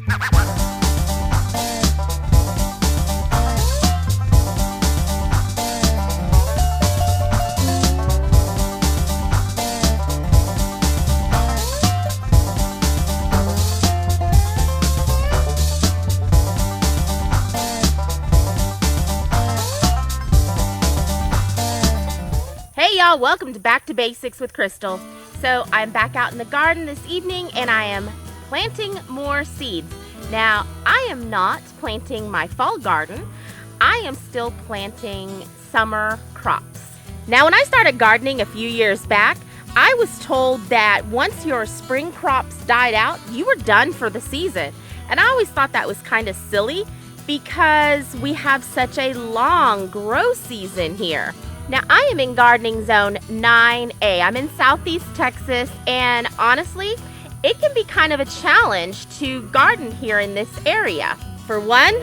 Hey y'all, welcome to Back to Basics with Krystal. So I'm back out in the garden this evening and I am planting more seeds. Now, I am not planting my fall garden. I am still planting summer crops. Now, when I started gardening a few years back, I was told that once your spring crops died out, you were done for the season. And I always thought that was kind of silly because we have such a long grow season here. Now, I am in gardening zone 9A. I'm in Southeast Texas, and honestly, it can be kind of a challenge to garden here in this area. For one,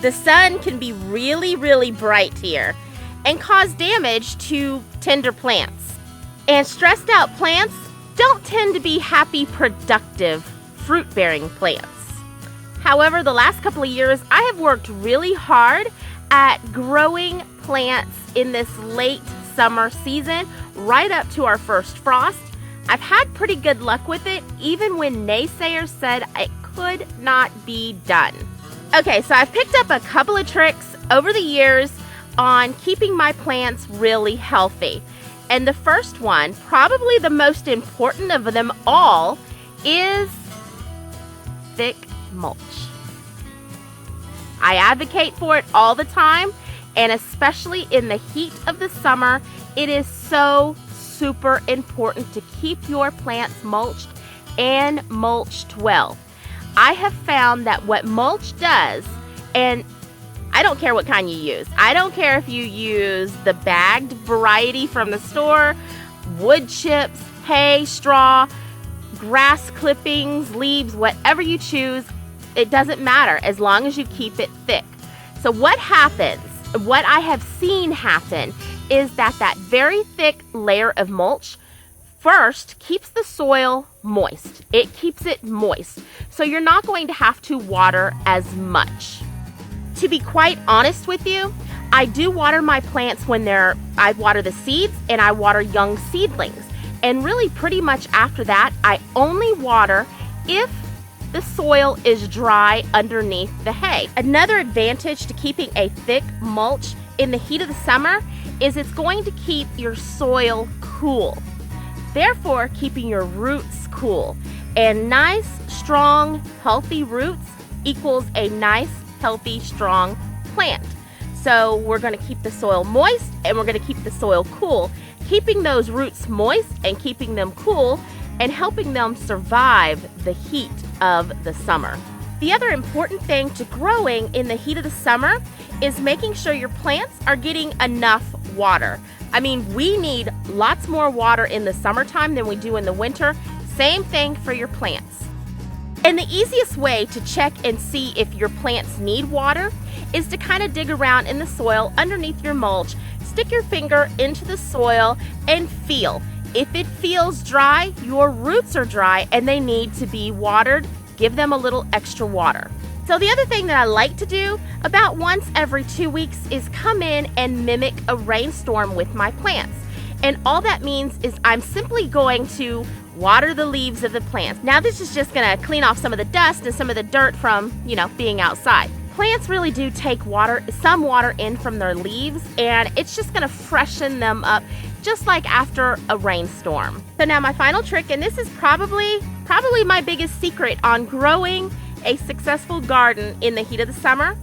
the sun can be really, really bright here and cause damage to tender plants. And stressed out plants don't tend to be happy, productive, fruit-bearing plants. However, the last couple of years, I have worked really hard at growing plants in this late summer season right up to our first frost. I've had pretty good luck with it, even when naysayers said it could not be done. Okay, so I've picked up a couple of tricks over the years on keeping my plants really healthy. And the first one, probably the most important of them all, is thick mulch. I advocate for it all the time, and especially in the heat of the summer, it is so super important to keep your plants mulched and mulched well. I have found that what mulch does, and I don't care what kind you use. I don't care if you use the bagged variety from the store, wood chips, hay, straw, grass clippings, leaves, whatever you choose. It doesn't matter as long as you keep it thick. So what happens, what I have seen happen, is that very thick layer of mulch first keeps the soil moist. It keeps it moist. So you're not going to have to water as much. To be quite honest with you, I do water my plants when I water the seeds and I water young seedlings. And really pretty much after that, I only water if the soil is dry underneath the hay. Another advantage to keeping a thick mulch in the heat of the summer is it's going to keep your soil cool, therefore keeping your roots cool. And nice, strong, healthy roots equals a nice, healthy, strong plant. So we're going to keep the soil moist and we're going to keep the soil cool, keeping those roots moist and keeping them cool and helping them survive the heat of the summer. The other important thing to growing in the heat of the summer is making sure your plants are getting enough water. I mean, we need lots more water in the summertime than we do in the winter. Same thing for your plants. And the easiest way to check and see if your plants need water is to kind of dig around in the soil underneath your mulch, stick your finger into the soil and feel. If it feels dry, your roots are dry and they need to be watered. Give them a little extra water. So the other thing that I like to do about once every 2 weeks is come in and mimic a rainstorm with my plants. And all that means is I'm simply going to water the leaves of the plants. Now this is just gonna clean off some of the dust and some of the dirt from, being outside. Plants really do take some water in from their leaves, and it's just gonna freshen them up just like after a rainstorm. So now my final trick, and this is probably my biggest secret on growing a successful garden in the heat of the summer,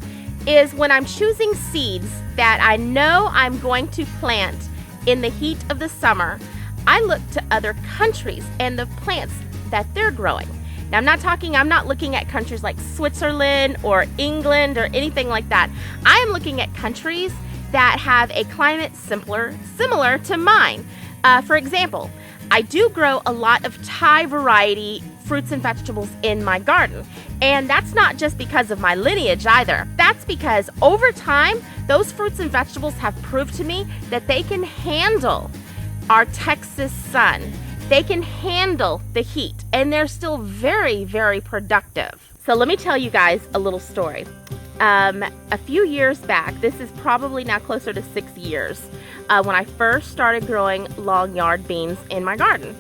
is when I'm choosing seeds that I know I'm going to plant in the heat of the summer, I look to other countries and the plants that they're growing. Now I'm not looking at countries like Switzerland or England or anything like that. I am looking at countries that have a climate similar to mine. For example, I do grow a lot of Thai variety fruits and vegetables in my garden. And that's not just because of my lineage either. That's because over time, those fruits and vegetables have proved to me that they can handle our Texas sun. They can handle the heat, and they're still very, very productive. So let me tell you guys a little story. A few years back, this is probably now closer to 6 years, when I first started growing long yard beans in my garden.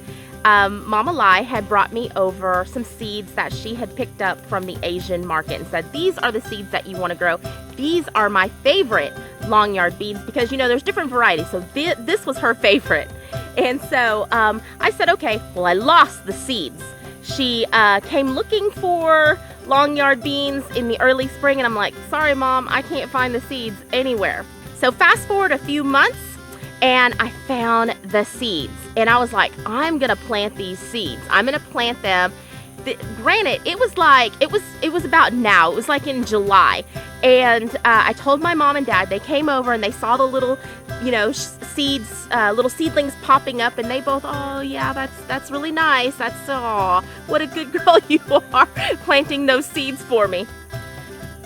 Mama Lai had brought me over some seeds that she had picked up from the Asian market and said, these are the seeds that you want to grow. These are my favorite long yard beans, because you know there's different varieties, so this was her favorite. And so I said, okay, well, I lost the seeds. She came looking for long yard beans in the early spring, and I'm like, sorry Mom, I can't find the seeds anywhere. So fast forward a few months, and I found the seeds, and I was like, I'm gonna plant these seeds. I'm gonna plant them. Granted, it was about now. It was like in July, and I told my mom and dad. They came over and they saw the little, seeds, little seedlings popping up, and they both, oh yeah, that's really nice. What a good girl you are, planting those seeds for me.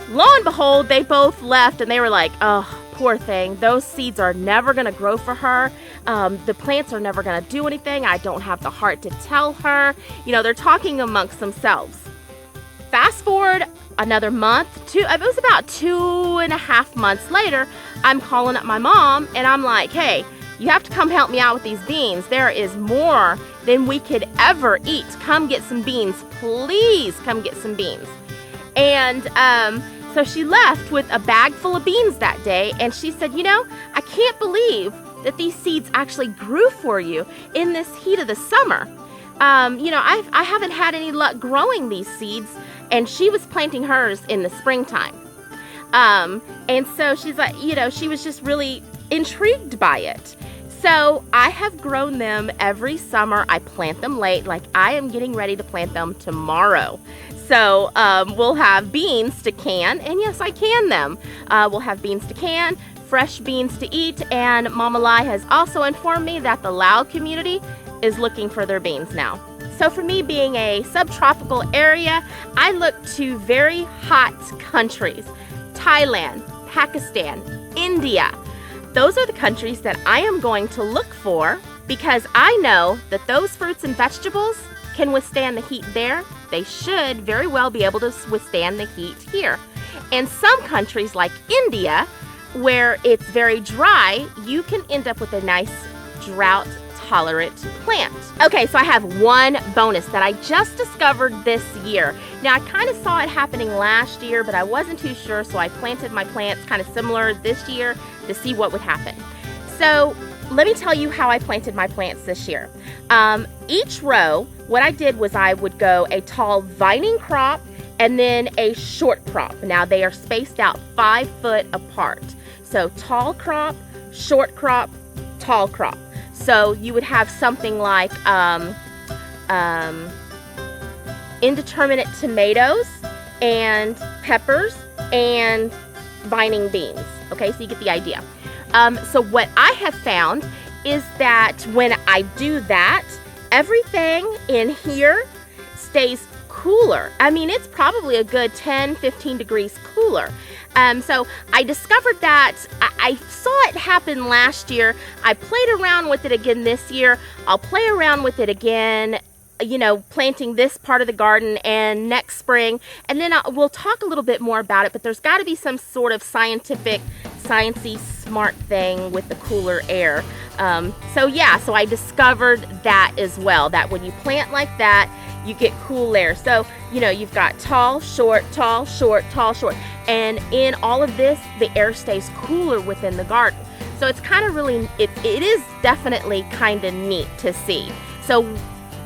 Lo and behold, they both left, and they were like, oh, poor thing. Those seeds are never gonna grow for her. The plants are never gonna do anything. I don't have the heart to tell her. They're talking amongst themselves. Fast forward another month, it was about 2.5 months later, I'm calling up my mom, and I'm like, hey, you have to come help me out with these beans. There is more than we could ever eat. Come get some beans. Please come get some beans. And so she left with a bag full of beans that day, and she said, I can't believe that these seeds actually grew for you in this heat of the summer. I haven't had any luck growing these seeds, and she was planting hers in the springtime. And so she's like, she was just really intrigued by it. So I have grown them every summer. I plant them late, like I am getting ready to plant them tomorrow. So we'll have beans to can, and yes, I can them. We'll have beans to can, fresh beans to eat, and Mama Lai has also informed me that the Lao community is looking for their beans now. So for me, being a subtropical area, I look to very hot countries. Thailand, Pakistan, India. Those are the countries that I am going to look for, because I know that those fruits and vegetables can withstand the heat there. They should very well be able to withstand the heat here. In some countries like India, where it's very dry, you can end up with a nice drought-tolerant plant. Okay, so I have one bonus that I just discovered this year. Now, I kind of saw it happening last year, but I wasn't too sure, so I planted my plants kind of similar this year to see what would happen. So let me tell you how I planted my plants this year. Each row, what I did was I would go a tall vining crop and then a short crop. Now they are spaced out 5 foot apart. So tall crop, short crop, tall crop. So you would have something like indeterminate tomatoes and peppers and vining beans. Okay, so you get the idea. So what I have found is that when I do that, everything in here stays cooler. I mean, it's probably a good 10-15 degrees cooler. So I discovered that. I saw it happen last year. I played around with it again this year. I'll play around with it again, planting this part of the garden and next spring. And then we'll talk a little bit more about it, but there's got to be some sort of sciencey smart thing with the cooler air. So I discovered that as well, that when you plant like that, you get cool air. So, you've got tall, short, tall, short, tall, short. And in all of this, the air stays cooler within the garden. So it's kind of really, it is definitely kind of neat to see. So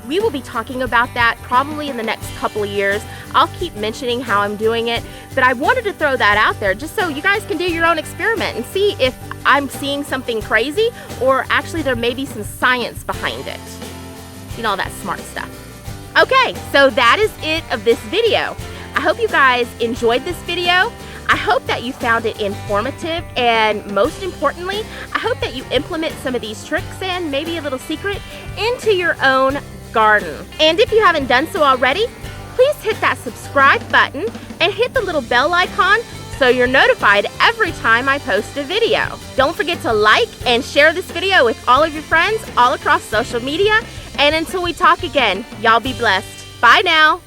we will be talking about that probably in the next couple of years. I'll keep mentioning how I'm doing it, but I wanted to throw that out there just so you guys can do your own experiment and see if I'm seeing something crazy or actually there may be some science behind it. All that smart stuff. Okay, so that is it of this video. I hope you guys enjoyed this video. I hope that you found it informative, and most importantly, I hope that you implement some of these tricks and maybe a little secret into your own garden. And if you haven't done so already, please hit that subscribe button and hit the little bell icon so you're notified every time I post a video. Don't forget to like and share this video with all of your friends all across social media, And until we talk again, y'all be blessed. Bye now.